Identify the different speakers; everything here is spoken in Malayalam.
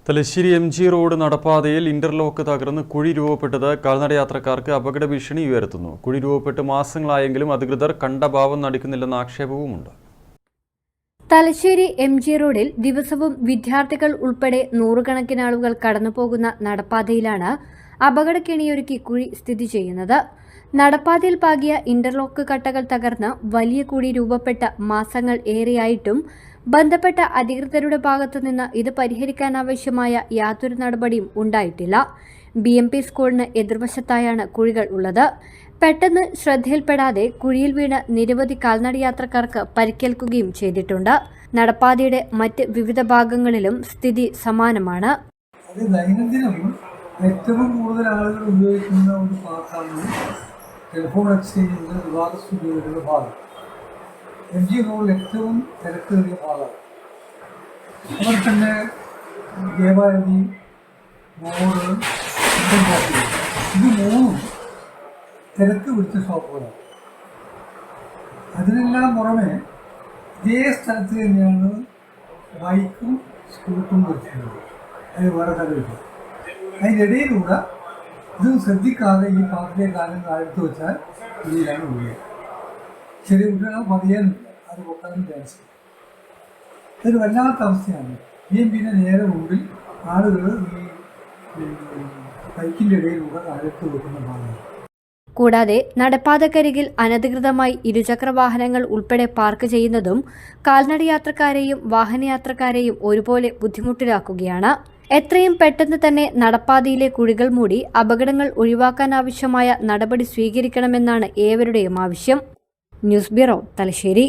Speaker 1: തലശ്ശേരി MG റോഡ് നടപ്പാതയിൽ ഇന്റർലോക്ക് തകർന്ന് കുഴി രൂപപ്പെട്ടത് കാൽനടയാത്രക്കാർക്ക് അപകട ഭീഷണി ഉയർത്തുന്നു. കുഴി രൂപപ്പെട്ട് മാസങ്ങളായെങ്കിലും അധികൃതർ കണ്ട ഭാവം നടിക്കുന്നില്ലെന്ന ആക്ഷേപവുമുണ്ട്.
Speaker 2: തലശ്ശേരി MG റോഡിൽ ദിവസവും വിദ്യാർത്ഥികൾ ഉൾപ്പെടെ നൂറുകണക്കിന് ആളുകൾ കടന്നുപോകുന്ന നടപ്പാതയിലാണ് അപകടക്കെണിയൊരുക്കി കുഴി സ്ഥിതി ചെയ്യുന്നത്. നടപ്പാതയിൽ പാകിയ ഇന്റർലോക്ക് കട്ടകൾ തകർന്ന് വലിയ കുഴി രൂപപ്പെട്ട മാസങ്ങൾ ഏറെയായിട്ടും ബന്ധപ്പെട്ട അധികൃതരുടെ ഭാഗത്തുനിന്ന് ഇത് പരിഹരിക്കാനാവശ്യമായ യാതൊരു നടപടിയും ഉണ്ടായിട്ടില്ല. BMP സ്കൂളിന് എതിർവശത്തായാണ് കുഴികൾ ഉള്ളത്. പെട്ടെന്ന് ശ്രദ്ധയിൽപ്പെടാതെ കുഴിയിൽ വീണ് നിരവധി കാൽനടയാത്രക്കാർക്ക് പരിക്കേൽക്കുകയും ചെയ്തിട്ടുണ്ട്. നടപ്പാതയുടെ മറ്റ് വിവിധ ഭാഗങ്ങളിലും സ്ഥിതി സമാനമാണ്.
Speaker 3: ഏറ്റവും കൂടുതൽ ആളുകൾ ഉപയോഗിക്കുന്ന ഒരു ഭാഗമാണ് ടെലിഫോൺ എക്സ്ചേഞ്ചിൻ്റെ വിവാദ ഭാഗം. MG റോഡിൽ ഏറ്റവും തിരക്കേറിയ ഭാഗമാണ്. അവർ തന്നെ ദേവാരതി, മോഡ്, ഇത് മൂന്നും തിരക്ക് പിടിച്ച ഷോപ്പുകളാണ്. അതിനെല്ലാം പുറമെ ഇതേ സ്ഥലത്ത് തന്നെയാണ് ബൈക്കും സ്കൂട്ടറും നിർത്തുന്നത്. അത് വേറെ സ്ഥലമില്ല. അതിനിടയിലൂടെ ഇതും ശ്രദ്ധിക്കാതെ ഈ പാർട്ടിയെ കാലം താഴ്ത്തു വെച്ചാൽ ഇതിലാണ് വീഴുക. ചെറിയ കുട്ടികളെ പതിയാൻ അത് പൊട്ടാനും ചാൻസ്. ഇതൊരു വല്ലാത്ത അവസ്ഥയാണ്. BMPന്റെ നേരെ മുമ്പിൽ ആളുകൾ ഈ ബൈക്കിൻ്റെ ഇടയിലൂടെ താഴ്ത്തു വെക്കുന്ന ഭാഗമാണ്.
Speaker 2: കൂടാതെ നടപ്പാതക്കരികിൽ അനധികൃതമായി ഇരുചക്ര വാഹനങ്ങൾ ഉൾപ്പെടെ പാർക്ക് ചെയ്യുന്നതും കാൽനടയാത്രക്കാരെയും വാഹനയാത്രക്കാരെയും ഒരുപോലെ ബുദ്ധിമുട്ടിലാക്കുകയാണ്. എത്രയും പെട്ടെന്ന് തന്നെ നടപ്പാതയിലെ കുഴികൾ മൂടി അപകടങ്ങൾ ഒഴിവാക്കാനാവശ്യമായ നടപടി സ്വീകരിക്കണമെന്നാണ് ഏവരുടെയും ആവശ്യം. News bureau, Thalassery.